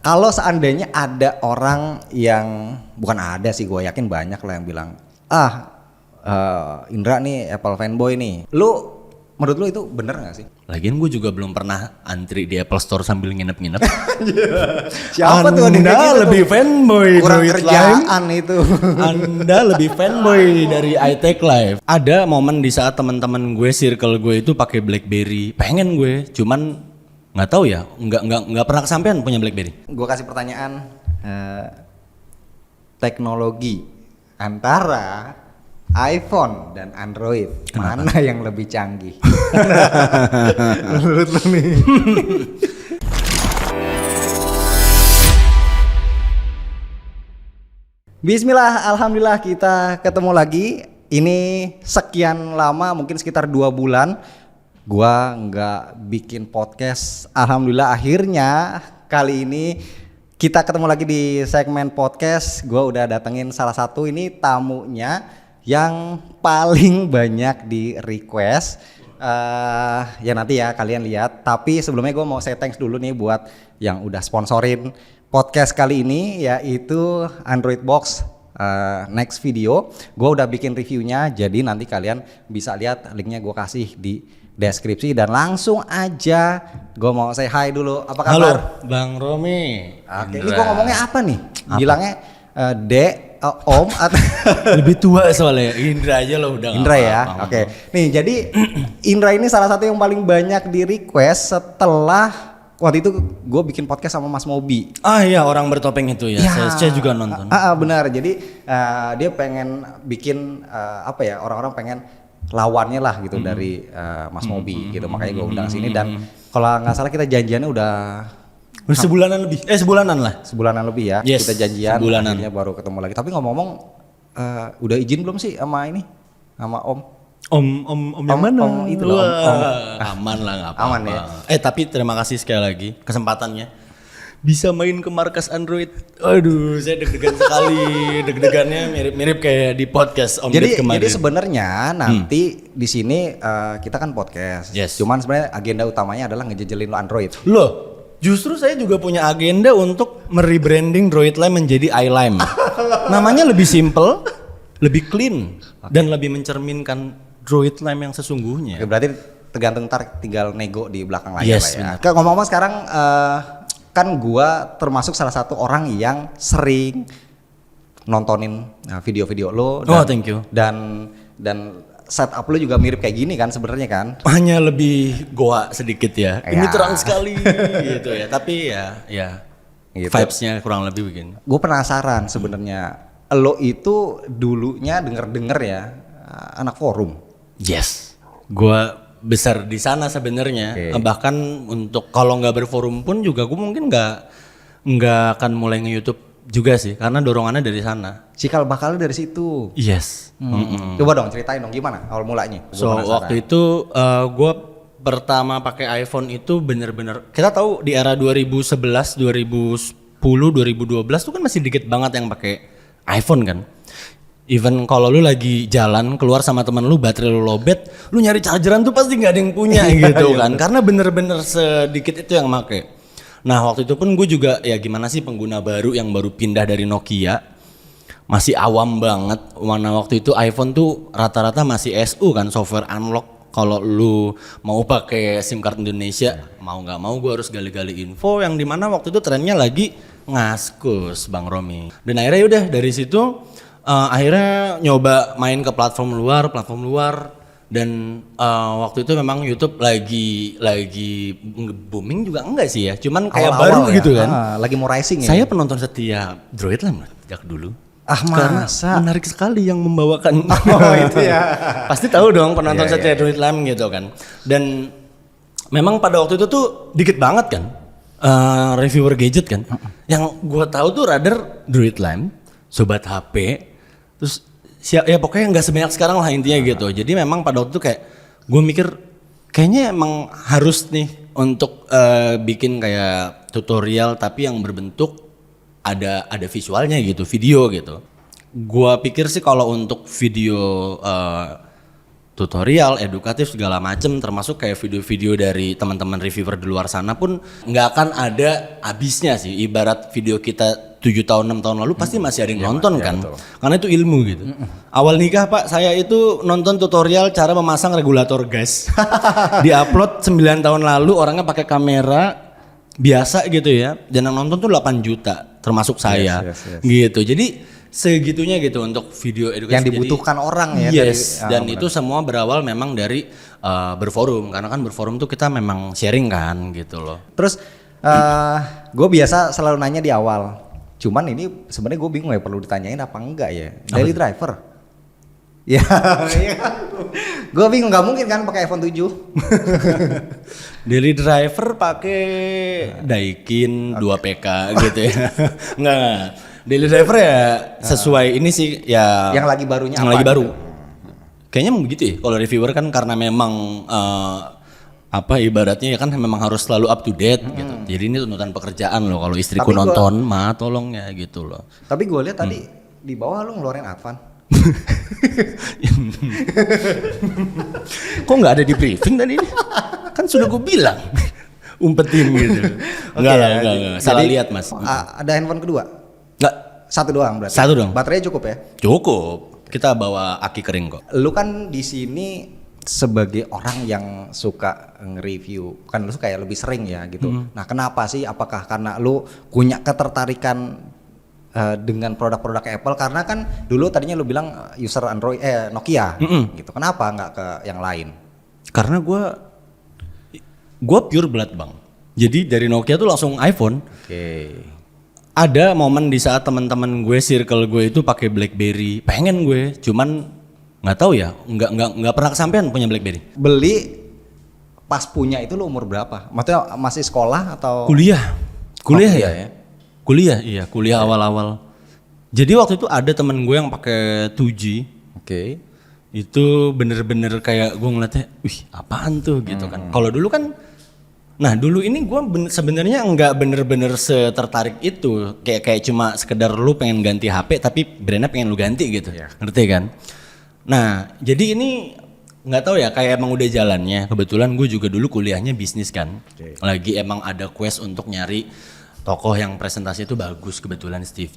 Kalau seandainya ada orang yang, bukan ada sih, gue yakin banyak lah yang bilang, Indra nih Apple fanboy nih. Menurut lu itu bener gak sih? Lagian gue juga belum pernah antri di Apple Store sambil nginep-nginep. Siapa tuh Anda lebih fanboy kurang Droid kerjaan Live. itu. Anda lebih fanboy dari iTech Live. Ada momen di saat teman-teman gue, circle gue itu pakai BlackBerry. Pengen gue, cuman nggak tahu ya, nggak pernah kesampaian punya BlackBerry. Gue kasih pertanyaan, teknologi antara iPhone dan Android, kenapa? Mana yang lebih canggih? Menurut lu nih? Bismillah, alhamdulillah kita ketemu lagi. Ini sekian lama, mungkin sekitar 2 bulan gua nggak bikin podcast. Alhamdulillah akhirnya kali ini kita ketemu lagi di segmen podcast. Gua udah datengin salah satu ini tamunya yang paling banyak di request. Ya nanti ya kalian lihat. Tapi sebelumnya gue mau say thanks dulu nih buat yang udah sponsorin podcast kali ini, yaitu Android Box Next Video. Gue udah bikin reviewnya, jadi nanti kalian bisa lihat linknya gue kasih di deskripsi. Dan langsung aja gue mau say hi dulu. Apa kabar? Halo Bang Romi. Oke, ini gue ngomongnya apa nih? Bilangnya Dek, Om atau lebih tua soalnya. Indra aja loh udah. Indra ya. Oke. Nih jadi Indra ini salah satu yang paling banyak di request setelah waktu itu gue bikin podcast sama Mas Mobi. Iya, orang bertopeng itu ya. Saya juga nonton. Benar. Jadi dia pengen bikin orang-orang pengen lawannya lah gitu dari Mas Mobi gitu. Makanya gue undang sini, dan kalau nggak salah kita janjiannya udah sebulanan lebih. Sebulanan lebih ya. Yes, kita janjian, sebulanan. akhirnya baru ketemu lagi. Tapi ngomong-ngomong, udah izin belum sih sama ini, sama Om yang mana? Om itu loh, Om. Aman lah, nggak apa-apa. Aman ya. Tapi terima kasih sekali lagi kesempatannya. Bisa main ke markas Android. Aduh, saya deg-degan sekali. Deg-degannya mirip-mirip kayak di podcast Om Ded kemarin. Jadi sebenarnya nanti di sini kita kan podcast. Yes. Cuman sebenarnya agenda utamanya adalah ngejejelin lo Android. Loh, justru saya juga punya agenda untuk merebranding Droid Lime menjadi iLime. Namanya lebih simple, lebih clean, dan lebih mencerminkan Droid Lime yang sesungguhnya. Oke, berarti tergantung ntar tinggal nego di belakang layar Yes, lah ya. Ngomong-ngomong sekarang kan gua termasuk salah satu orang yang sering nontonin video-video lo. Thank you. Dan setup lo juga mirip kayak gini kan sebenarnya kan? Hanya lebih goa sedikit ya. Ini Ya. terang sekali gitu ya. Tapi ya Gitu. vibes-nya kurang lebih begini. Gue penasaran sebenarnya, lo itu dulunya denger ya anak forum. Yes, gua besar di sana sebenarnya. Okay. Bahkan untuk kalau nggak berforum pun juga gue mungkin nggak akan mulai nge-YouTube juga sih, karena dorongannya dari sana. Cikal bakal dari situ. Yes. Coba dong ceritain dong gimana awal mulanya. So waktu itu gue pertama pakai iPhone itu bener-bener, kita tahu di era 2011, 2010, 2012 tuh kan masih dikit banget yang pakai iPhone kan. Even kalau lu lagi jalan keluar sama teman lu, baterai lu lowbat, lu nyari chargeran tuh pasti nggak ada yang punya gitu kan, karena bener-bener sedikit itu yang make. Nah waktu itu pun gue juga ya gimana sih, pengguna baru yang baru pindah dari Nokia, masih awam banget. Mana waktu itu iPhone tuh rata-rata masih SU kan, software unlock. Kalau lu mau pakai SIM card Indonesia, mau nggak mau gue harus gali-gali info, yang dimana waktu itu trennya lagi ngaskus Bang Romi. Dan akhirnya udah dari situ akhirnya nyoba main ke platform luar, dan waktu itu memang YouTube lagi booming juga enggak sih ya, cuman kayak awal-awal baru ya. gitu kan. Lagi mau rising ya. Saya penonton setia Droid Lime sejak dulu. Karena Masa? menarik sekali yang membawakan. Itu ya. Pasti tahu dong penonton Iya, setia Droid Lime gitu kan. Dan memang pada waktu itu tuh dikit banget kan reviewer gadget kan. Yang gue tahu tuh rather Droid Lime, Sobat HP, terus ya pokoknya nggak sebanyak sekarang lah intinya gitu. Jadi memang pada waktu itu kayak gue mikir kayaknya emang harus nih untuk bikin kayak tutorial tapi yang berbentuk ada visualnya gitu, video gitu. Gua pikir sih kalau untuk video tutorial, edukatif segala macem, termasuk kayak video-video dari teman-teman reviewer di luar sana pun nggak akan ada habisnya sih. Ibarat video kita 7 tahun 6 tahun lalu pasti masih ada yang nonton kan, karena itu ilmu gitu. Awal nikah Pak, saya itu nonton tutorial cara memasang regulator gas, diupload 9 tahun lalu, orangnya pakai kamera biasa gitu ya, dan yang nonton tuh 8 juta, termasuk saya, gitu. Jadi segitunya gitu untuk video edukasi yang dibutuhkan orang ya. Yes, dan itu semua berawal memang dari berforum, karena kan berforum tuh kita memang sharing kan gitu loh. Terus gue biasa selalu nanya di awal, cuman ini sebenarnya gue bingung ya perlu ditanyain apa enggak ya. Daily driver. Ya, gue bingung, nggak mungkin kan pakai iPhone 7. Daily driver pakai Daikin 2PK gitu ya. Enggak. Daily driver ya sesuai ini sih ya. Yang lagi barunya yang apa? lagi baru. Gitu? Kayaknya begitu ya. Kalau reviewer kan karena memang ibaratnya ya kan memang harus selalu up to date gitu. Jadi ini tuntutan pekerjaan loh. Kalau istriku nonton, tolong ya gitu loh. Tapi gue lihat tadi di bawah lu ngeluarin Advan. Kok nggak ada di briefing tadi? Kan sudah gue bilang umpetin gitu. Enggak. Salah lihat Mas. Ada handphone kedua? Enggak. Satu doang berarti. Satu dong. Baterainya cukup ya? Cukup. Kita bawa aki kering kok. Lu kan di sini sebagai orang yang suka nge-review, kan lu kayak lebih sering ya gitu. Nah, kenapa sih? Apakah karena lu punya ketertarikan dengan produk-produk Apple? Karena kan dulu tadinya lu bilang user Android Nokia gitu. Kenapa nggak ke yang lain? Karena gue pure blood Bang. Jadi dari Nokia tuh langsung iPhone. Oke. Ada momen di saat teman-teman gue, circle gue itu pakai BlackBerry. Pengen gue, cuman nggak tahu ya, nggak pernah kesampaian punya BlackBerry. Beli pas punya itu lu umur berapa? Maksudnya masih sekolah atau Kuliah ya? Kuliah awal-awal. Jadi waktu itu ada temen gue yang pakai 2G. Oke. Itu bener-bener kayak gue ngeliatnya, wih apaan tuh gitu kan. Kalau dulu kan, nah dulu ini gue sebenarnya nggak bener-bener setertarik itu. Kayak cuma sekedar lu pengen ganti HP tapi brandnya pengen lu ganti gitu, ngerti kan? Nah jadi ini nggak tahu ya, kayak emang udah jalannya. Kebetulan gue juga dulu kuliahnya bisnis kan, lagi emang ada quest untuk nyari tokoh yang presentasi itu bagus. Kebetulan Steve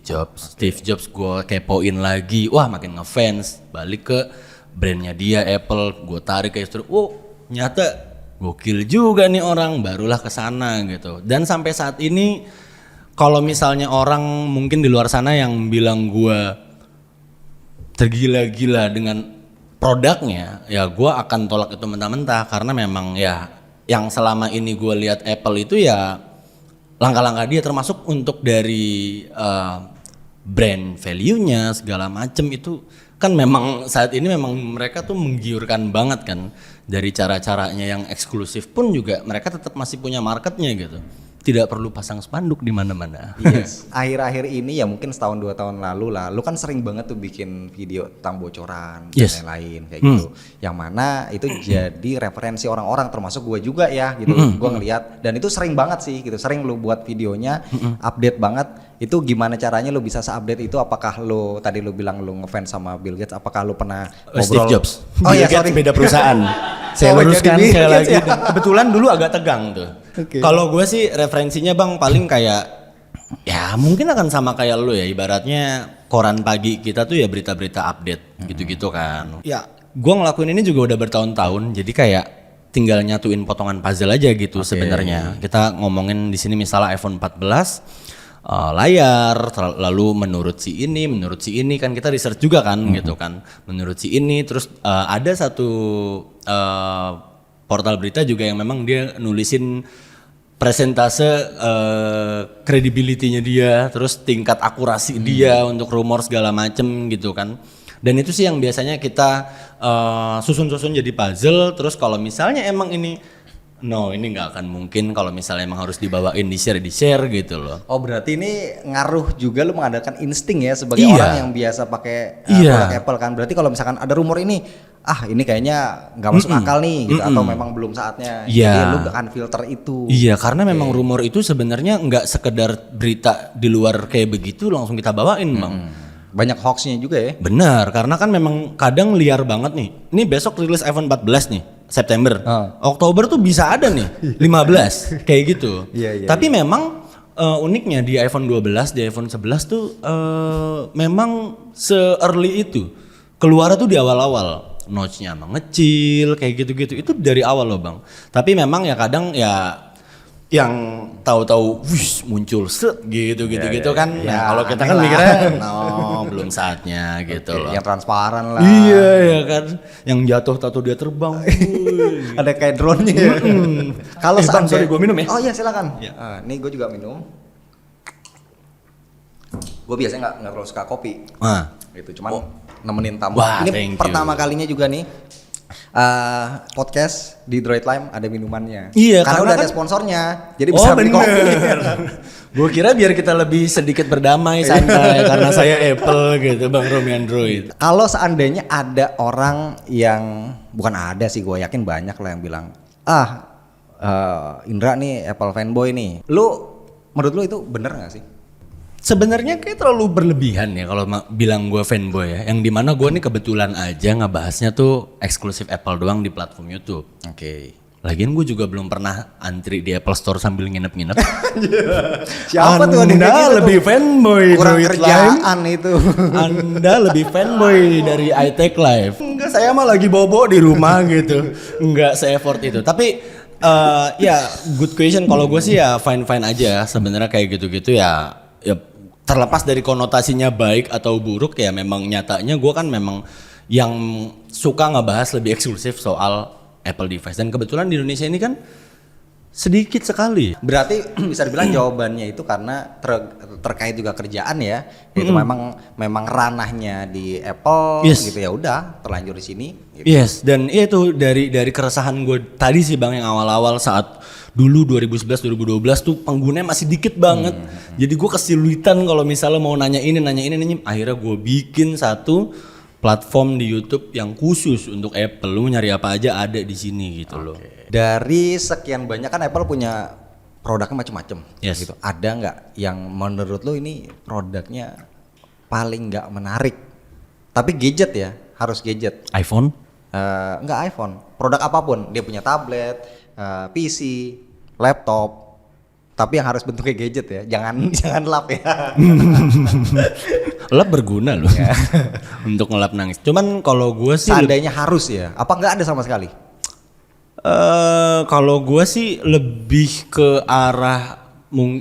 Jobs gue kepoin lagi, wah makin ngefans. Balik ke brandnya dia Apple, gue tarik ke istri, nyata gokil juga nih orang, barulah kesana gitu. Dan sampai saat ini kalau misalnya orang mungkin di luar sana yang bilang gue tergila-gila dengan produknya, ya gue akan tolak itu mentah-mentah. Karena memang ya yang selama ini gue lihat Apple itu ya langkah-langkah dia, termasuk untuk dari brand value-nya segala macem itu kan memang saat ini memang mereka tuh menggiurkan banget kan. Dari cara-caranya yang eksklusif pun juga mereka tetap masih punya marketnya gitu. Tidak perlu pasang spanduk di mana-mana. Yes. Akhir-akhir ini ya mungkin setahun 2 tahun lalu lah, lu kan sering banget tuh bikin video tentang bocoran dan lain-lain kayak gitu. Yang mana itu jadi referensi orang-orang, termasuk gue juga ya gitu. Gue ngeliat dan itu sering banget sih gitu. Sering lu buat videonya, update banget. Itu gimana caranya lu bisa se-update itu? Apakah lu tadi lu bilang lu ngefans sama Bill Gates? Apakah lu pernah ngobrol? Steve Jobs. Oh iya, sorry, beda perusahaan. Saya luruskan sekali lagi. Kebetulan dulu agak tegang tuh. Okay. Kalau gue sih referensinya Bang paling kayak ya mungkin akan sama kayak lu ya, ibaratnya koran pagi kita tuh ya berita-berita update gitu-gitu kan. Ya, gue ngelakuin ini juga udah bertahun-tahun, jadi kayak tinggal nyatuin potongan puzzle aja gitu sebenarnya. Kita ngomongin di sini misalnya iPhone 14 layar, lalu menurut si ini kan kita research juga kan gitu kan. Menurut si ini terus ada satu portal berita juga yang memang dia nulisin presentase credibility-nya dia, terus tingkat akurasi dia untuk rumor segala macem gitu kan. Dan itu sih yang biasanya kita susun-susun jadi puzzle. Terus kalau misalnya emang ini ini nggak akan mungkin kalau misalnya emang harus dibawain di share gitu loh. Oh berarti ini ngaruh juga lu mengadakan insting ya sebagai orang yang biasa pakai produk Apple kan. Berarti kalau misalkan ada rumor ini, ini kayaknya nggak masuk akal nih gitu, atau memang belum saatnya. Jadi lu akan filter itu. Iya, karena memang rumor itu sebenarnya nggak sekedar berita di luar kayak begitu langsung kita bawain Bang. Banyak hoaxnya juga ya. Benar, karena kan memang kadang liar banget nih. Ini besok rilis iPhone 14 nih, September. Oktober tuh bisa ada nih, 15 kayak gitu. Iya. Tapi memang uniknya di iPhone 12, di iPhone 11 tuh memang se-early itu. Keluar tuh di awal-awal. Notch-nya mengecil kayak gitu-gitu. Itu dari awal loh, Bang. Tapi memang ya kadang ya yang tahu-tahu muncul set gitu kan. Ya, Nah, kalau kita kan mikirnya belum saatnya gitu loh. Yang transparan lah. Iya ya kan. Yang jatuh tato dia terbang. Ada kayak drone-nya ya. Kalau Bang, sorry gue minum ya. Oh iya silakan. Ya. Nih gue juga minum. Gue biasanya nggak terlalu suka kopi. Gitu cuman nemenin tamu. Wah, ini pertama kalinya juga nih podcast di Droid Lime ada minumannya. Iya, karena udah ada sponsornya. Jadi bisa beli kopi. Gue kira biar kita lebih sedikit berdamai santai karena saya Apple gitu, Bang Romi Android. Kalau seandainya ada orang yang bukan ada sih, gue yakin banyak lah yang bilang, Indra nih Apple fanboy nih. Menurut lu itu bener nggak sih? Sebenarnya kayak terlalu berlebihan ya kalau bilang gue fanboy ya. Yang dimana gue nih kebetulan aja ngebahasnya tuh eksklusif Apple doang di platform YouTube. Oke. Lagian gue juga belum pernah antri di Apple Store sambil nginep-nginep. Siapa tuh Anda lebih fanboy kurang Droid kerjaan Lime. itu. Anda lebih fanboy dari iTech Live. Enggak, saya mah lagi bobo di rumah gitu. Enggak se-effort itu. Tapi ya good question. Kalau gue sih ya fine-fine aja. Sebenarnya kayak gitu-gitu ya terlepas dari konotasinya baik atau buruk ya memang nyatanya gue kan memang yang suka ngebahas lebih eksklusif soal Apple device dan kebetulan di Indonesia ini kan sedikit sekali. Berarti bisa dibilang jawabannya itu karena terkait juga kerjaan ya. Itu memang ranahnya di Apple gitu ya udah terlanjur di sini. Gitu. Yes, dan itu dari keresahan gue tadi sih Bang yang awal-awal saat dulu 2011 2012 tuh penggunanya masih dikit banget. Jadi gue kesulitan kalau misalnya mau nanya ini. Akhirnya gue bikin satu platform di YouTube yang khusus untuk Apple. Lu nyari apa aja ada di sini gitu loh. Dari sekian banyak kan Apple punya produknya macam-macam. Yes. Gitu. Ada nggak yang menurut lu ini produknya paling nggak menarik? Tapi gadget ya, harus gadget. iPhone? Nggak iPhone. Produk apapun. Dia punya tablet, PC, laptop. Tapi yang harus bentuknya gadget ya. Jangan lap ya. Lap berguna loh. Untuk ngelap nangis. Cuman kalau gue sih seandainya harus ya. Apa nggak ada sama sekali? Kalau gue sih lebih ke arah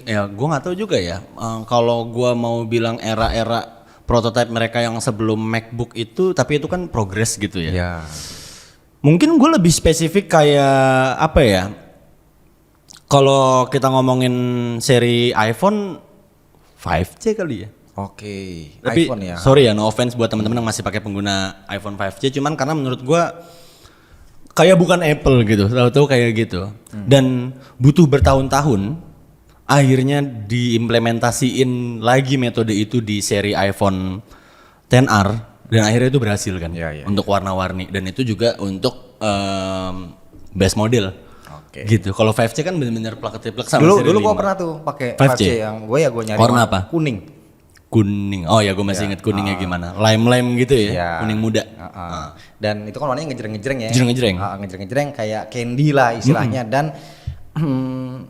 ya gue nggak tahu juga ya. Kalau gue mau bilang era-era prototype mereka yang sebelum MacBook itu, tapi itu kan progress gitu ya. Ya. Mungkin gue lebih spesifik kayak apa ya? Kalau kita ngomongin seri iPhone 5C kali ya. Oke. Tapi iPhone ya. sorry ya, no offense buat teman-teman yang masih pakai pengguna iPhone 5C, cuman karena menurut gue kayak bukan Apple gitu, tahu-tahu kayak gitu. Dan butuh bertahun-tahun, akhirnya diimplementasiin lagi metode itu di seri iPhone XR dan akhirnya itu berhasil kan untuk warna-warni dan itu juga untuk base model. Gitu. Kalau 5C kan benar-benar plug-and-play sama seri 5. Dulu gua pernah tuh pakai 5C yang gue nyari warna apa? Kuning. Oh ya, gue masih inget kuningnya gimana. Lime gitu ya, kuning muda. Dan itu kan warnanya ngejreng-ngejreng ya. Ngejreng-ngejreng kayak candy lah istilahnya. Dan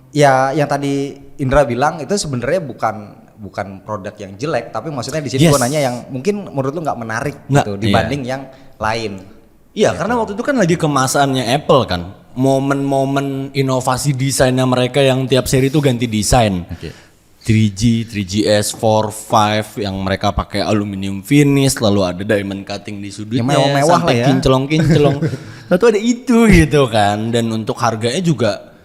ya yang tadi Indra bilang itu sebenarnya bukan produk yang jelek, tapi maksudnya di sini gue nanya yang mungkin menurut lu nggak menarik gitu dibanding yang lain. Iya, karena waktu itu kan lagi kemasannya Apple kan. Momen-momen inovasi desainnya mereka yang tiap seri itu ganti desain. 3G, 3GS, 4, 5 yang mereka pakai aluminium finish, lalu ada diamond cutting di sudutnya, yang mewah-mewah lah ya. Kinclong-kinclong. Lalu ada itu gitu kan, dan untuk harganya juga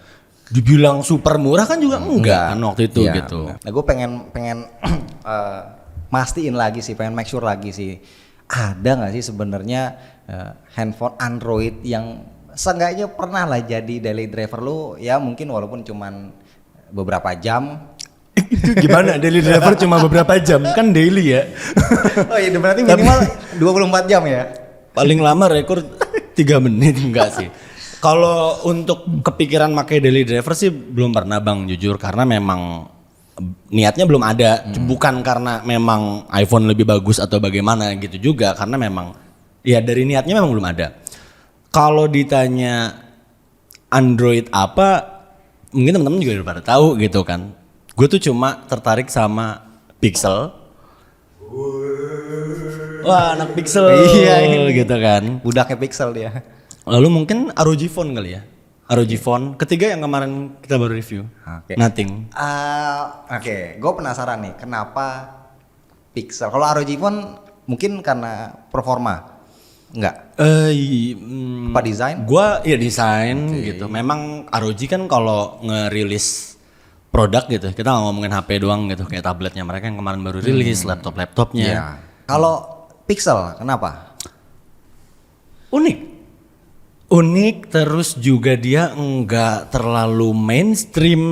dibilang super murah kan juga enggak kan waktu itu gitu. Nah gue pengen mastiin lagi sih, pengen make sure lagi sih, ada nggak sih sebenarnya handphone Android yang seenggaknya pernah lah jadi daily driver lu ya, mungkin walaupun cuman beberapa jam. Itu gimana daily driver cuma beberapa jam kan daily ya. Oh iya berarti minimal 24 jam ya. Paling lama rekor 3 menit enggak sih. Kalau untuk kepikiran pakai daily driver sih belum pernah Bang, jujur, karena memang niatnya belum ada, bukan karena memang iPhone lebih bagus atau bagaimana gitu juga, karena memang ya dari niatnya memang belum ada. Kalau ditanya Android apa, mungkin teman-teman juga udah pada tahu gitu kan. Gue tuh cuma tertarik sama Pixel. Wah, anak Pixel. Iya, ini. Gitu kan. Budaknya Pixel dia. Lalu mungkin ROG Phone kali ya. ROG Phone. Ketiga yang kemarin kita baru review. Oke. Nothing. Oke, gue penasaran nih kenapa Pixel. Kalau ROG Phone mungkin karena performa, enggak? Apa desain? Gua ya desain gitu. Memang ROG kan kalau ngerilis produk gitu, kita nggak ngomongin HP doang gitu, kayak tabletnya mereka yang kemarin baru rilis, laptopnya. Iya. Kalau Pixel, kenapa? Unik, terus juga dia nggak terlalu mainstream.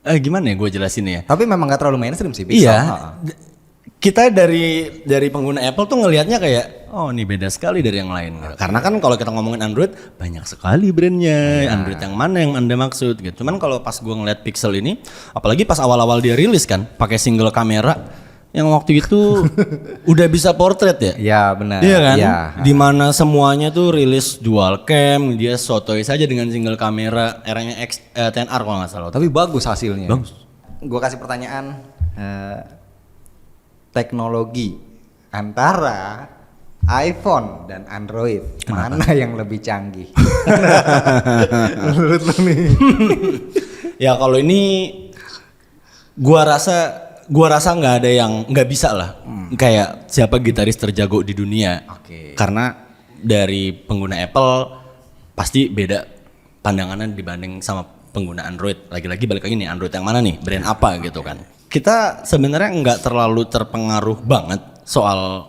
Gimana ya gue jelasin ya? Tapi memang nggak terlalu mainstream sih Pixel. Iya. Ha-ha. Kita dari pengguna Apple tuh ngelihatnya kayak, oh ini beda sekali dari yang lain. Gitu. Karena kan kalau kita ngomongin Android, banyak sekali brandnya. Android yang mana yang Anda maksud gitu. Cuman kalau pas gue ngeliat Pixel ini, apalagi pas awal-awal dia rilis kan, pakai single kamera, yang waktu itu udah bisa portrait ya? Iya benar. Iya kan? Iya. Dimana semuanya tuh rilis dual cam, dia sotoy saja dengan single kamera, eranya X10R kalau nggak salah. Tapi bagus hasilnya. Bagus. Gue kasih pertanyaan, teknologi antara iPhone dan Android, mana yang lebih canggih? Menurut lu nih? Ya kalau ini gua rasa nggak ada yang nggak bisa lah. Kayak siapa gitaris terjago di dunia. Oke. Karena dari pengguna Apple pasti beda pandangannya dibanding sama pengguna Android. Lagi-lagi balik lagi nih, Android yang mana nih, brand apa gitu kan. Kita sebenarnya nggak terlalu terpengaruh banget soal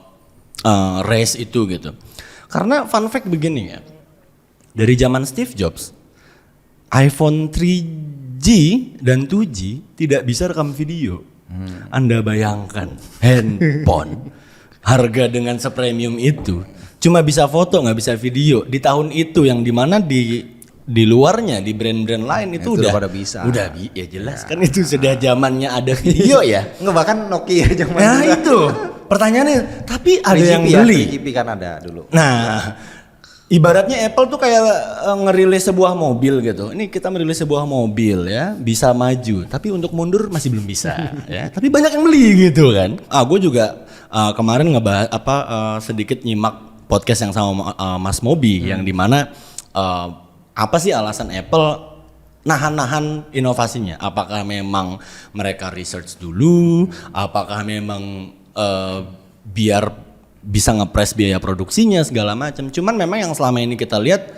race itu gitu. Karena fun fact begini ya. Dari zaman Steve Jobs, iPhone 3G dan 2G tidak bisa rekam video. Anda bayangkan handphone harga dengan sepremium itu cuma bisa foto nggak bisa video di tahun itu, yang dimana di luarnya di brand-brand lain itu udah pada bisa. Ya jelas kan itu sudah zamannya ada video ya. Nggak, bahkan Nokia zaman Nah dulu. itu pertanyaannya, tapi ada 3GP yang ya, beli. 3GP kan ada dulu. Nah, ibaratnya Apple tuh kayak ngerilis sebuah mobil gitu. Ini kita merilis sebuah mobil ya, bisa maju, tapi untuk mundur masih belum bisa ya. Tapi banyak yang beli gitu kan. Gue juga kemarin ngebahas sedikit nyimak podcast yang sama Mas Mobi yang dimana apa sih alasan Apple nahan-nahan inovasinya? Apakah memang mereka research dulu? Apakah memang biar bisa ngepres biaya produksinya segala macam. Cuman memang yang selama ini kita lihat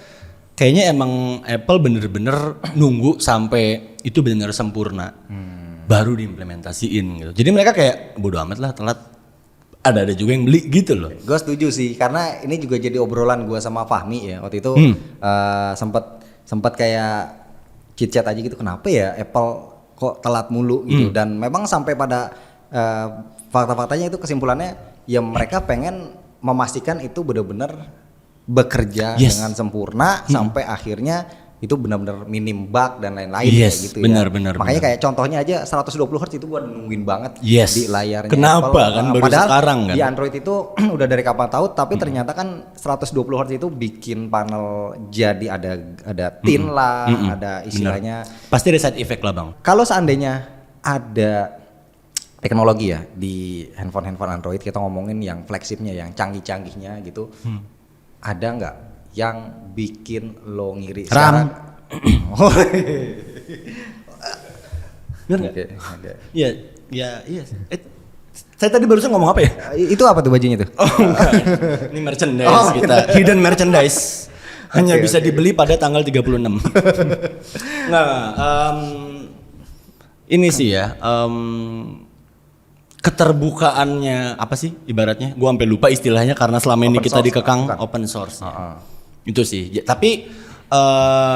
kayaknya emang Apple bener-bener nunggu sampai itu benar-benar sempurna baru diimplementasiin gitu. Jadi mereka kayak bodo amat lah, telat. Ada juga yang beli gitu loh. Gue setuju sih, karena ini juga jadi obrolan gue sama Fahmi ya waktu itu. Sempat kayak chit-chat aja gitu, kenapa ya Apple kok telat mulu gitu. Dan memang sampai pada fakta-faktanya itu kesimpulannya ya mereka pengen memastikan itu benar-benar bekerja dengan sempurna sampai akhirnya itu benar-benar minim bug dan lain-lain kayak gitu benar, ya. Benar, makanya benar. kayak contohnya aja 120 Hz itu gua nungguin banget di layarnya Kenapa Apple. kan baru Padahal sekarang kan? di Android itu udah dari kapan tahu, tapi ternyata kan 120 Hz itu bikin panel jadi ada tint lah, ada istilahnya. Benar. Pasti ada side effect lah bang. Kalau seandainya ada teknologi ya di handphone Android, kita ngomongin yang flagshipnya, yang canggih-canggihnya gitu, ada nggak yang bikin lo ngiri? RAM. Bener nggak? Oke. Iya. Saya tadi barusan ngomong apa ya? Itu apa tuh bajunya tuh? Oh enggak. Ini merchandise kita, hidden merchandise. Hanya bisa dibeli pada tanggal 36. Ini sih ya. Keterbukaannya apa sih ibaratnya? Gua sampai lupa istilahnya karena selama ini Open kita source, dikekang bukan? open source. Itu sih. Tapi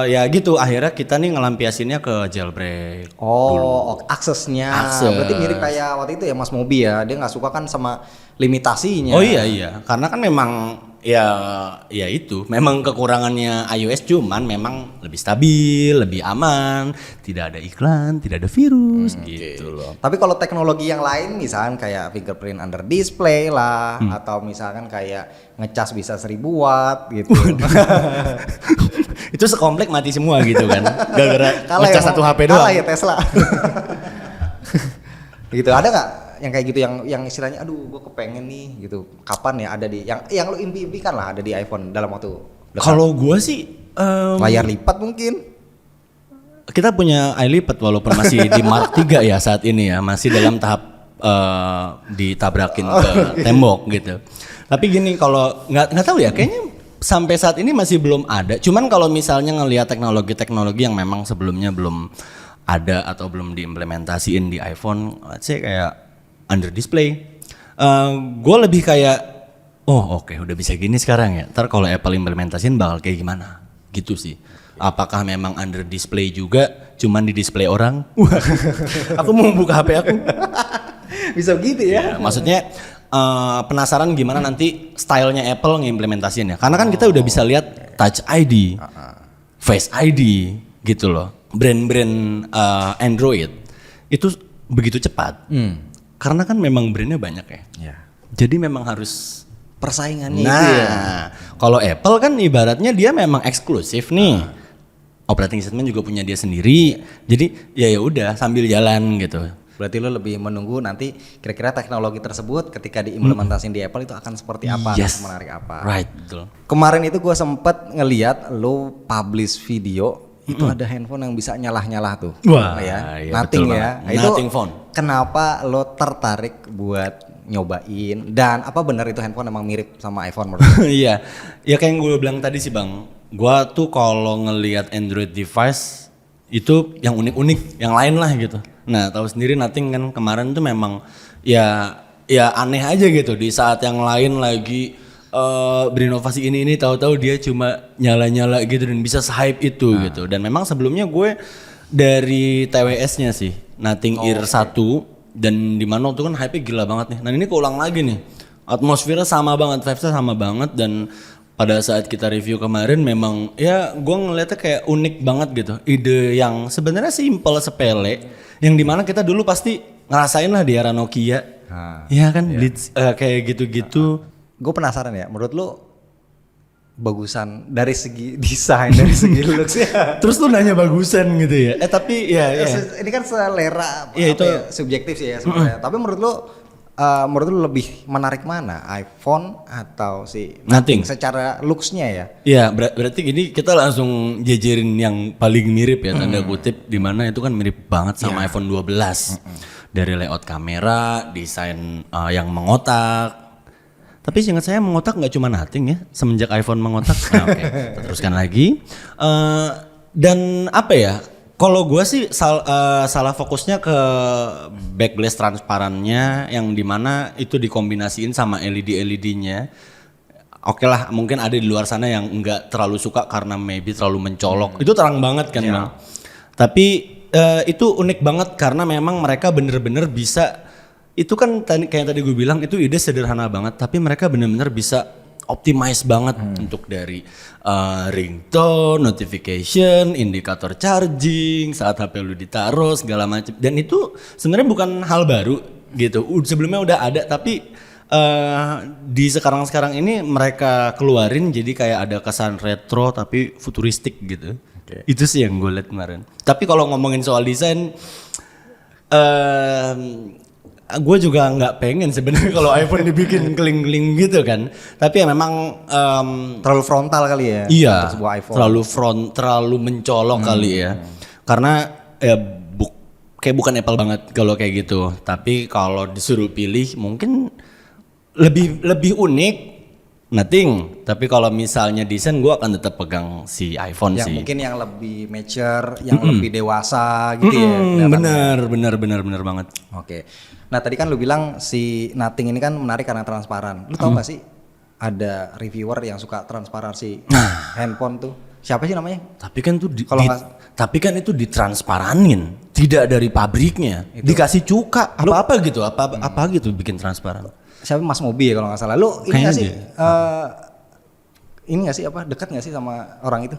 Ya gitu akhirnya kita nih ngelampiasinnya ke jailbreak. Oh, aksesnya. Akses. Berarti mirip kayak waktu itu ya Mas Mobi ya. Dia nggak suka kan sama limitasinya. Oh iya, karena kan memang ya itu memang kekurangannya iOS, cuman memang lebih stabil, lebih aman, tidak ada iklan, tidak ada virus gitu loh. Tapi kalau teknologi yang lain misalkan kayak fingerprint under display lah, atau misalkan kayak ngecas bisa 1000 watt gitu. Itu sekomplek mati semua gitu kan, gara-gara Kalah ngecas ya, satu HP doang. Kalah ya Tesla. Gitu, ada nggak yang kayak gitu yang istilahnya aduh gue kepengen nih gitu, kapan ya ada di yang lu impi-impikan lah ada di iPhone dalam waktu dekat? Kalau gua sih Layar lipat mungkin. kita punya iLipat walaupun masih di Mark 3 ya saat ini ya, masih dalam tahap ditabrakin ke tembok gitu. Tapi gini, kalau nggak tahu ya, kayaknya sampai saat ini masih belum ada. Cuman kalau misalnya ngelihat teknologi-teknologi yang memang sebelumnya belum ada atau belum diimplementasiin di iPhone, let's say kayak under display, gue lebih kayak oh oke, udah bisa gini sekarang ya. Ntar kalau Apple implementasiin bakal kayak gimana gitu sih. Apakah memang under display juga, cuman di display orang? Aku mau buka HP aku. Bisa gitu ya. Maksudnya penasaran gimana nanti stylenya Apple ngimplementasiinnya. Karena kan kita udah bisa lihat Touch ID, Face ID gitu loh. Brand-brand Android itu begitu cepat. Karena kan memang brandnya banyak ya. Ya. Jadi memang harus Persaingannya nah, itu ya. kalau Apple kan ibaratnya dia memang eksklusif nih. Operating system juga punya dia sendiri. Jadi ya udah sambil jalan gitu. Berarti lo lebih menunggu nanti kira-kira teknologi tersebut ketika diimplementasiin di Apple itu akan seperti apa, Yes. akan menarik apa. Right, betul. Kemarin itu gue sempet ngeliat lo publish video itu ada handphone yang bisa nyalah-nyalah tuh. Wah, ya. iya, Nothing betul ya. banget. Nothing phone. Kenapa lo tertarik buat nyobain dan apa benar itu handphone emang mirip sama iPhone menurut lo? Iya, ya kayak yang gue bilang tadi sih Bang. Gua tuh kalau ngelihat Android device itu yang unik-unik, yang lain lah gitu. Nah, tahu sendiri Nothing kan kemarin tuh memang ya aneh aja gitu di saat yang lain lagi berinovasi ini tahu-tahu dia cuma nyala-nyala gitu dan bisa se-hype itu gitu. Dan memang sebelumnya gue dari TWS-nya sih, Nothing Ear 1 dan di mana waktu kan hype-nya gila banget nih. Nah, ini keulang lagi nih. Atmosfernya sama banget, vibes-nya sama banget dan pada saat kita review kemarin memang ya gue ngeliatnya kayak unik banget gitu. Ide yang sebenarnya simple sepele yang dimana kita dulu pasti ngerasain lah di era Nokia. Iya kan, kayak gitu-gitu. Gue penasaran ya, menurut lo bagusan dari segi desain, dari segi looks ya. Terus lu nanya bagusan gitu ya? Tapi ya. Ini kan selera, Iya, itu subjektif sih ya sebenarnya. Tapi menurut lo lebih menarik mana, iPhone atau si Nothing. secara looksnya ya? Iya, berarti gini kita langsung jejerin yang paling mirip ya tanda kutip, di mana itu kan mirip banget sama iPhone 12. Dari layout kamera, desain yang mengotak. Tapi seingat saya mengotak nggak cuma Nothing ya, semenjak iPhone mengotak. Nah, oke, kita teruskan lagi. Dan apa ya? Kalau gue sih salah fokusnya ke back glass transparannya yang dimana itu dikombinasiin sama LED-LED-nya. Oke lah, mungkin ada di luar sana yang nggak terlalu suka karena maybe terlalu mencolok. Itu terang banget kan, Bang. Tapi itu unik banget karena memang mereka bener-bener bisa. Itu kan kayak tadi gue bilang itu ide sederhana banget, tapi mereka bener-bener bisa optimize banget untuk dari ringtone, notification, indikator charging, saat HP lu ditaruh segala macam. Dan itu sebenarnya bukan hal baru gitu. Sebelumnya udah ada, tapi di sekarang ini mereka keluarin jadi kayak ada kesan retro tapi futuristik gitu. Itu sih yang gue lihat kemarin. Tapi kalau ngomongin soal desain, gue juga nggak pengen sebenarnya kalau iPhone dibikin keling-keling gitu kan. Tapi ya memang Terlalu frontal kali ya? iya, untuk sebuah iPhone. terlalu mencolok kali ya. Karena ya kayak bukan Apple banget kalau kayak gitu. Tapi kalau disuruh pilih mungkin lebih unik Nothing. Tapi kalau misalnya desain gue akan tetap pegang si iPhone Yang sih. mungkin yang lebih mature, yang lebih dewasa gitu ya. Bener banget. Oke. Nah tadi kan lu bilang si Nothing ini kan menarik karena transparan. Lu tau gak sih ada reviewer yang suka transparansi handphone tuh? Siapa sih namanya? Tapi kan tuh Kalau tapi kan itu ditransparanin, tidak dari pabriknya, dikasih cuka apa gitu, apa gitu bikin transparan. Siapa Mas Mobi ya kalau nggak salah. Lu ini nggak Kayaknya sih? Ini nggak sih apa dekat nggak sih sama orang itu?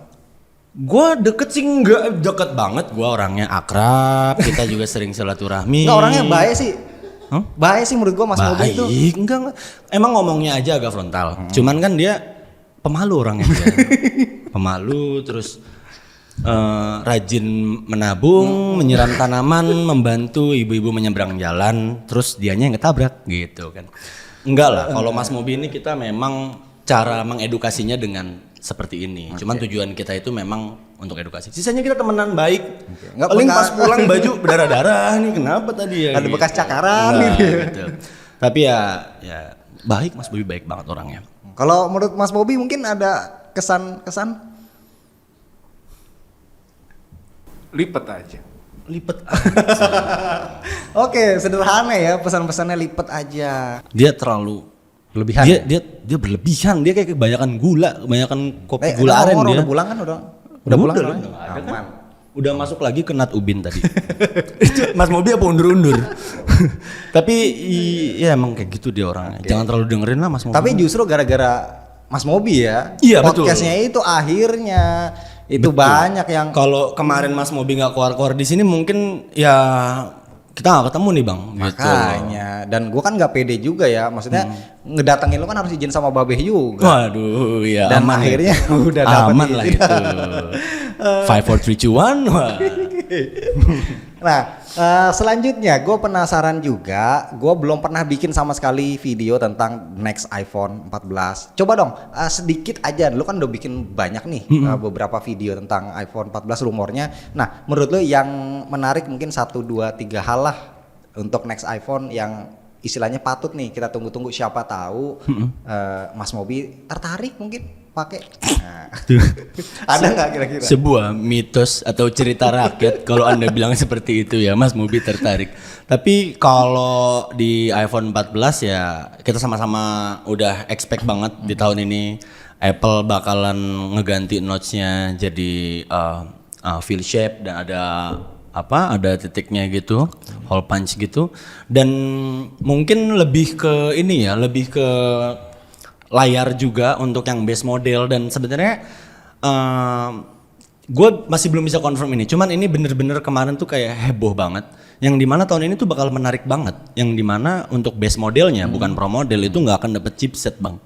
Gua deket sih enggak deket banget, gua orangnya akrab, kita juga sering silaturahmi. Nggak, orangnya baik sih. Huh? Baik sih menurut gua Mas Mobi itu. Baik, enggak. Emang ngomongnya aja agak frontal. Cuman kan dia pemalu orangnya dia. Pemalu terus rajin menabung, menyiram tanaman, membantu ibu-ibu menyeberang jalan, terus dianya yang ketabrak gitu kan. Enggak lah, kalau Mas Mobi ini kita memang cara mengedukasinya dengan seperti ini. Cuman tujuan kita itu memang untuk edukasi. Sisanya kita temenan baik. Nggak Paling bekas. pas pulang baju berdarah-darah nih, kenapa tadi ya? Ada bekas cakaran Nah, gitu. gitu. Tapi ya baik, Mas Bobi baik banget orangnya. Kalau menurut Mas Mobi mungkin ada kesan-kesan? Lipet aja. Lipet. Oke, sederhana ya pesan-pesannya lipet aja. Dia terlalu Berlebihan. dia berlebihan, dia kayak kebanyakan gula, kebanyakan kopi gula aren ngomong-ngomong, dia. udah pulang kan udah pulang kan? Ada kan? Aman. Udah masuk lagi ke Nat Ubin tadi. Itu Mas Mobi apa undur-undur? Tapi ya emang kayak gitu dia orangnya. Jangan terlalu dengerin lah Mas Mobi. Tapi justru gara-gara Mas Mobi ya, Iya, betul. podcastnya itu akhirnya itu banyak yang kalau kemarin Mas Mobi nggak keluar-keluar di sini mungkin ya kita nggak ketemu nih Bang. Gitu. makanya dan gua kan nggak pede juga ya, maksudnya ngedatengin lu kan harus izin sama Babeh juga. Waduh, ya Dan aman akhirnya ya. udah dapet aman lah izin. itu. 5 4 3 2 1. Wah. Nah, selanjutnya gue penasaran juga, gue belum pernah bikin sama sekali video tentang next iPhone 14. Coba dong, sedikit aja, lu kan udah bikin banyak nih beberapa video tentang iPhone 14 rumornya. Nah, menurut lu yang menarik mungkin 1, 2, 3 hal lah untuk next iPhone yang istilahnya patut nih kita tunggu-tunggu, siapa tahu Mas Mobi tertarik mungkin pakai. Nah, ada nggak kira-kira? Sebuah mitos atau cerita rakyat kalau Anda bilang seperti itu ya Mas Mobi tertarik. Tapi kalau di iPhone 14 ya kita sama-sama udah expect banget di tahun ini Apple bakalan ngeganti notch-nya jadi fill shape dan ada titiknya gitu, hole punch gitu, dan mungkin lebih ke ini ya, lebih ke layar juga untuk yang base model. Dan sebenarnya gue masih belum bisa confirm ini, cuman ini bener-bener kemarin tuh kayak heboh banget, yang dimana tahun ini tuh bakal menarik banget, yang dimana untuk base modelnya bukan pro model itu nggak akan dapet chipset Bang.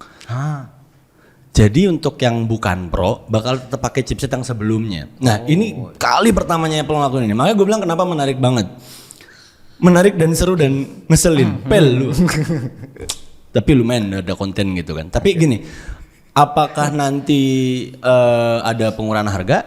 Jadi untuk yang bukan pro bakal tetap pakai chipset yang sebelumnya. Nah ini kali pertamanya Apple ngelakuin ini, makanya gue bilang kenapa menarik banget. Menarik dan seru dan ngeselin, pel lu. Tapi lumayan ada konten gitu kan. Tapi gini, apakah nanti ada pengurangan harga?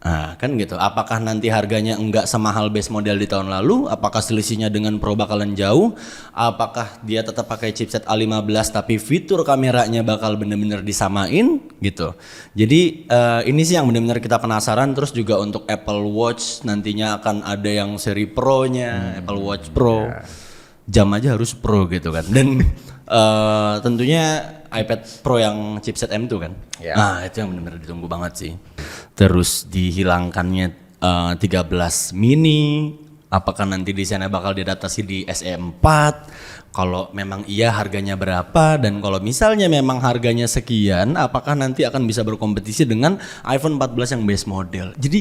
Nah, kan gitu. Apakah nanti harganya enggak semahal base model di tahun lalu? Apakah selisihnya dengan Pro bakalan jauh? Apakah dia tetap pakai chipset A15 tapi fitur kameranya bakal bener-bener disamain gitu. Jadi ini sih yang bener-bener kita penasaran. Terus juga untuk Apple Watch nantinya akan ada yang seri Pro-nya, Apple Watch Pro. Jam aja harus Pro gitu kan. Dan tentunya iPad Pro yang chipset M2 kan. Ya. Nah, itu yang benar-benar ditunggu banget sih. Terus dihilangkannya 13 mini, apakah nanti desainnya bakal diadaptasi di SE4? Kalau memang iya harganya berapa, dan kalau misalnya memang harganya sekian, apakah nanti akan bisa berkompetisi dengan iPhone 14 yang base model? Jadi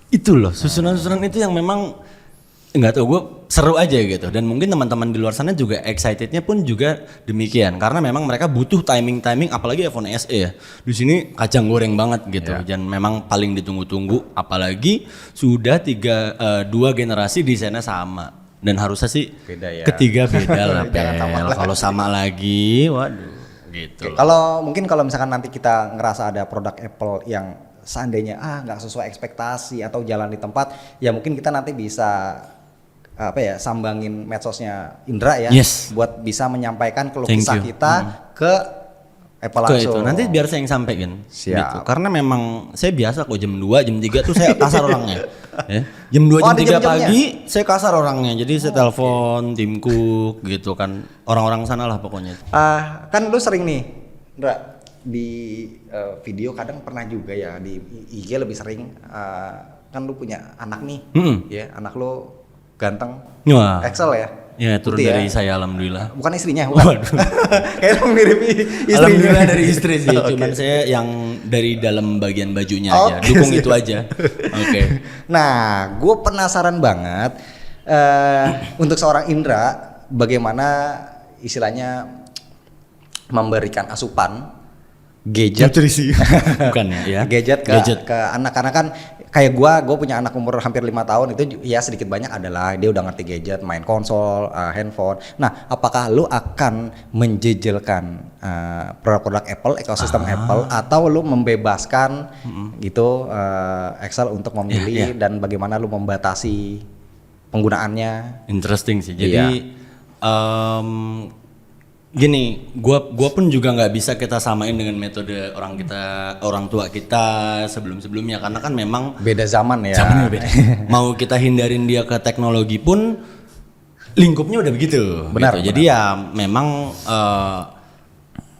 itu loh, susunan-susunan itu yang memang nggak tahu, gue seru aja gitu. Dan mungkin teman-teman di luar sana juga excitednya pun juga demikian, karena memang mereka butuh timing, apalagi iPhone SE ya. Di sini kacang goreng banget gitu. Dan memang paling ditunggu-tunggu, apalagi sudah 2 generasi desainnya sama. Dan harusnya sih Beda ya. ketiga beda lah. Jangan tambah Pel. Kalau sama lagi, waduh, gitu. Kalau mungkin kalau misalkan nanti kita ngerasa ada produk Apple yang seandainya nggak sesuai ekspektasi atau jalan di tempat, ya mungkin kita nanti bisa sambangin medsosnya Indra ya, Yes. buat bisa menyampaikan keluh Thank kesah you. kita ke Apple Ke langsung. itu nanti biar saya yang sampaikan. Siap. Gitu. Karena memang saya biasa kok jam 2, jam 3 tuh saya kasar orangnya. Ya. Jam 2, Oh, jam ada 3 jam-jamnya? pagi saya kasar orangnya. Jadi saya telepon timku gitu kan. Orang-orang sana lah pokoknya. Kan lu sering nih, Indra, di video kadang pernah juga ya di IG lebih sering kan lu punya anak nih, ya anak lu ganteng, Wah. Excel ya. Ya turun Putih dari ya? saya alhamdulillah. Bukan istrinya, bukan. Kayaknya lu mirip istrinya. Alhamdulillah dari istri sih, Oke. cuman saya yang dari dalam bagian bajunya aja, Oke, dukung siap. itu aja. Oke. Nah, gue penasaran banget untuk seorang Indra, bagaimana istilahnya memberikan asupan gadget, Nutrisi. Bukan ya. gadget ke anak-anak kan kayak gue punya anak umur hampir 5 tahun itu ya sedikit banyak adalah dia udah ngerti gadget, main konsol, handphone. Nah, apakah lu akan menjejelkan produk-produk Apple, ekosistem Apple, atau lu membebaskan gitu Excel untuk memilih dan bagaimana lu membatasi penggunaannya? Interesting sih. Iya. Jadi gini, gua pun juga nggak bisa kita samain dengan metode orang tua kita sebelumnya karena kan memang Beda zaman ya. zamannya beda. Mau kita hindarin dia ke teknologi pun lingkupnya udah begitu. Benar, gitu. Jadi ya memang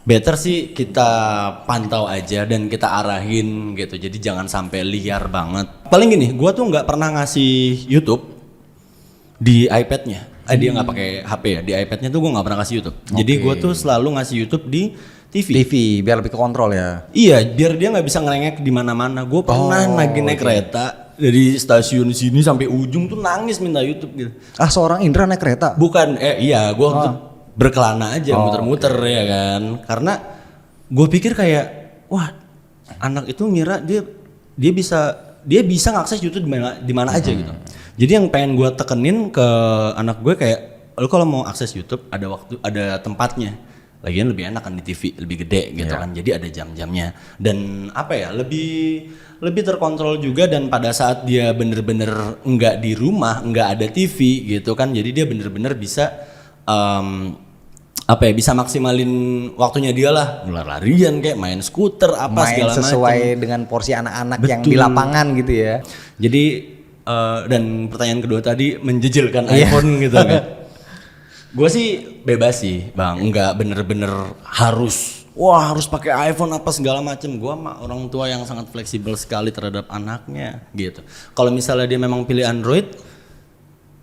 better sih kita pantau aja dan kita arahin gitu. Jadi jangan sampai liar banget. Paling gini, gua tuh nggak pernah ngasih YouTube di iPad-nya. Dia nggak pakai HP ya, di iPad-nya tuh gue nggak pernah kasih YouTube. Jadi gue tuh selalu ngasih YouTube di TV. TV biar lebih ke kontrol ya. Iya, biar dia nggak bisa ngerengek di mana-mana. Gue pernah naik kereta dari stasiun sini sampai ujung tuh nangis minta YouTube gitu. Ah, seorang Indra naik kereta. Bukan, iya gue waktu berkelana aja muter-muter ya kan. Karena gue pikir kayak, wah anak itu ngira dia bisa ngakses YouTube di mana aja gitu. Jadi yang pengen gue tekenin ke anak gue kayak, lu kalau mau akses YouTube ada tempatnya. Lagian lebih enak kan di TV, lebih gede gitu kan. Jadi ada jam-jamnya dan apa ya, lebih terkontrol juga. Dan pada saat dia bener-bener nggak di rumah, nggak ada TV gitu kan, jadi dia bener-bener bisa bisa maksimalin waktunya dia lah, lari-larian kayak main skuter apa Main segala macam. sesuai dengan porsi anak-anak yang di lapangan gitu ya. Jadi dan pertanyaan kedua tadi menjejelkan iPhone gitu kan. Gue sih bebas sih bang, nggak bener-bener harus pakai iPhone apa segala macem. Gue mah orang tua yang sangat fleksibel sekali terhadap anaknya gitu. Kalau misalnya dia memang pilih Android,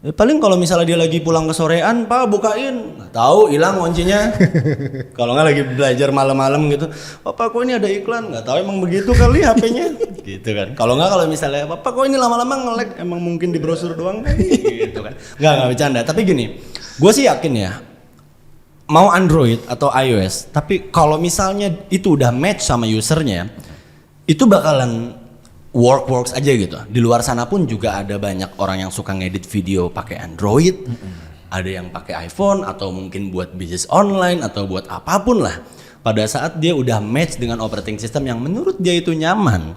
paling kalau misalnya dia lagi pulang ke sorean, pak bukain, nggak tahu hilang kuncinya. Kalau nggak lagi belajar malam-malam gitu, papa kok ini ada iklan, nggak tahu emang begitu kali HP-nya, gitu kan. Kalau misalnya papa kok ini lama-lama nge-lag, emang mungkin di browser doang, gitu kan. Nggak bercanda. Tapi gini, gue sih yakin ya, mau Android atau iOS, tapi kalau misalnya itu udah match sama usernya, itu bakalan works aja gitu. Di luar sana pun juga ada banyak orang yang suka ngedit video pakai Android, ada yang pakai iPhone atau mungkin buat bisnis online atau buat apapun lah. Pada saat dia udah match dengan operating system yang menurut dia itu nyaman,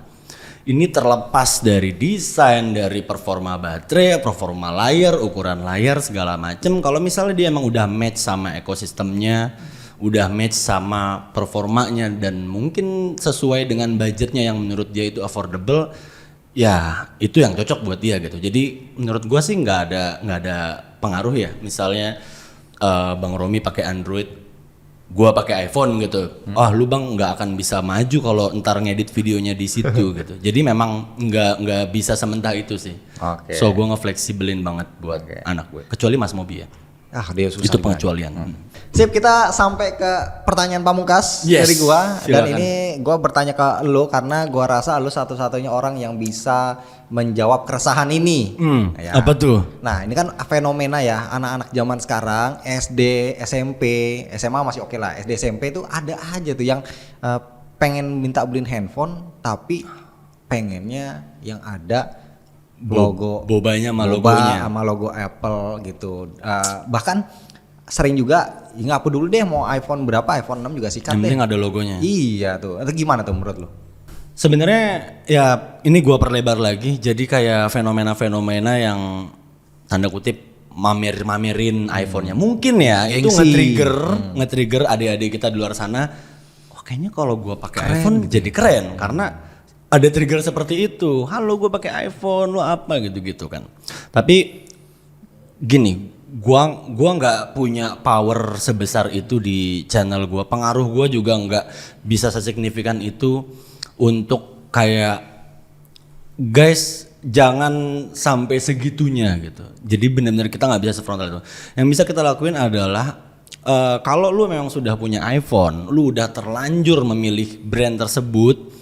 ini terlepas dari desain, dari performa baterai, performa layar, ukuran layar segala macem. Kalau misalnya dia emang udah match sama ekosistemnya, udah match sama performanya dan mungkin sesuai dengan budgetnya yang menurut dia itu affordable, ya itu yang cocok buat dia gitu. Jadi menurut gua sih nggak ada pengaruh ya. Misalnya Bang Romi pakai Android, gua pakai iPhone gitu. Lu bang nggak akan bisa maju kalau ntar ngedit videonya di situ gitu. Jadi memang nggak bisa sementah itu sih. Oke. So gua nge-fleksibelin banget buat anak gue. Kecuali Mas Mobi ya. Dia susah. Itu juga. pengecualian. Sip, kita sampai ke pertanyaan pamungkas Yes, dari gua. Dan silakan. ini gua bertanya ke lo karena gua rasa lo satu-satunya orang yang bisa menjawab keresahan ini. Ya. Apa tuh? Nah, ini kan fenomena ya, anak-anak zaman sekarang SD, SMP, SMA masih oke lah. SD, SMP tuh ada aja tuh yang pengen minta beliin handphone tapi pengennya yang ada bobanya sama boba logonya. sama logo Apple gitu. Bahkan sering juga nggak peduli deh mau iPhone berapa, iPhone 6 juga sikat Yang deh. penting ada logonya. Iya tuh. Itu gimana tuh menurut lo? Sebenarnya ya ini gua perlebar lagi. Jadi kayak fenomena-fenomena yang tanda kutip mamerin iPhone-nya. Mungkin ya itu Gengsi. nge-trigger adik-adik kita di luar sana. Wah kayaknya kalau gua pakai iPhone jadi keren karena ada trigger seperti itu. Halo gua pakai iPhone, lu apa gitu-gitu kan. Tapi gini, gua nggak punya power sebesar itu di channel gua. Pengaruh gua juga nggak bisa sesignifikan itu untuk kayak guys jangan sampai segitunya gitu. Jadi benar-benar kita nggak bisa sefrontal itu. Yang bisa kita lakuin adalah kalau lu memang sudah punya iPhone, lu udah terlanjur memilih brand tersebut.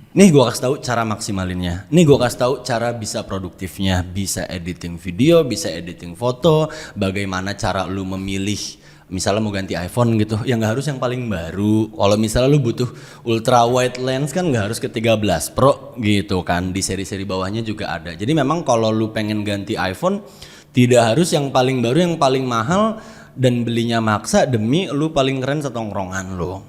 Nih gue kasih tahu cara maksimalinnya. Nih gue kasih tahu cara bisa produktifnya, bisa editing video, bisa editing foto, bagaimana cara lu memilih. Misalnya mau ganti iPhone gitu, ya nggak harus yang paling baru. Kalau misalnya lu butuh ultra wide lens kan nggak harus ke 13 Pro gitu kan. Di seri-seri bawahnya juga ada. Jadi memang kalau lu pengen ganti iPhone, tidak harus yang paling baru, yang paling mahal. Dan belinya maksa demi lu paling keren setongkrongan lu.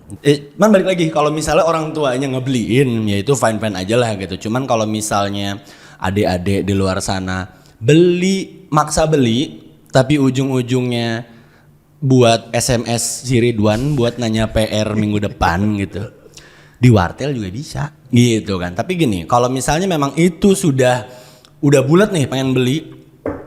Man balik lagi kalau misalnya orang tuanya ngebeliin ya itu fine aja lah gitu. Cuman kalau misalnya adik-adik di luar sana maksa beli tapi ujung-ujungnya buat SMS si Ridwan buat nanya PR minggu depan gitu. Di wartel juga bisa gitu kan. Tapi gini, kalau misalnya memang itu udah bulat nih pengen beli,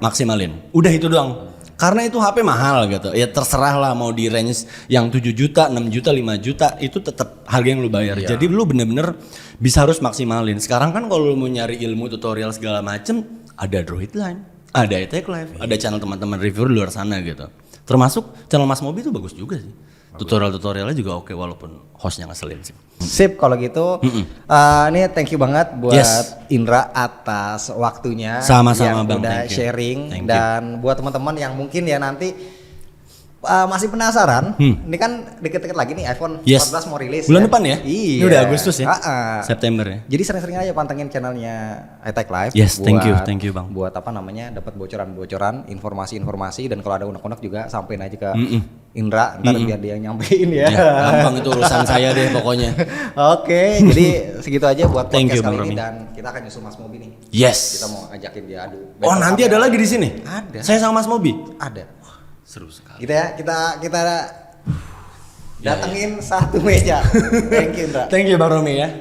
maksimalin. Udah itu doang. Karena itu HP mahal gitu. Ya terserah lah mau di range yang 7 juta, 6 juta, 5 juta itu tetap harga yang lu bayar. Iya. Jadi lu bener-bener bisa harus maksimalin. Sekarang kan kalau lu mau nyari ilmu tutorial segala macem, ada Droidline, ada iTech Live, ada channel teman-teman reviewer di luar sana gitu. Termasuk channel Mas Mobi itu bagus juga sih. Tutorial-tutorialnya juga oke walaupun hostnya ngeselin sih. Sip kalau gitu. Ini thank you banget buat Indra atas waktunya. Sama-sama yang Bang, udah thank you. sharing. Thank you. Dan buat teman-teman yang mungkin ya nanti masih penasaran. Ini kan deket-deket lagi nih iPhone 14 mau rilis. Bulan depan ya? Iya. Ini udah Agustus ya? Ah. September ya? Jadi sering-sering aja pantengin channelnya iTech Live. Yes, thank you Bang. Buat apa namanya dapat bocoran-bocoran, informasi-informasi dan kalau ada unek-unek juga sampein aja ke Indra, ntar biar dia nyampein ya. Ya, gampang itu urusan saya deh pokoknya. Oke, jadi segitu aja buat Thank podcast you, Bang kali ini Romi. dan kita akan nyusul Mas Mobi nih. Yes. Kita mau ajakin dia adu. Oh nanti ada lagi di sini? Ada. Saya sama Mas Mobi? Ada. Seru sekali. Kita datengin satu meja. Thank you, Indra. Thank you Bang Romi ya.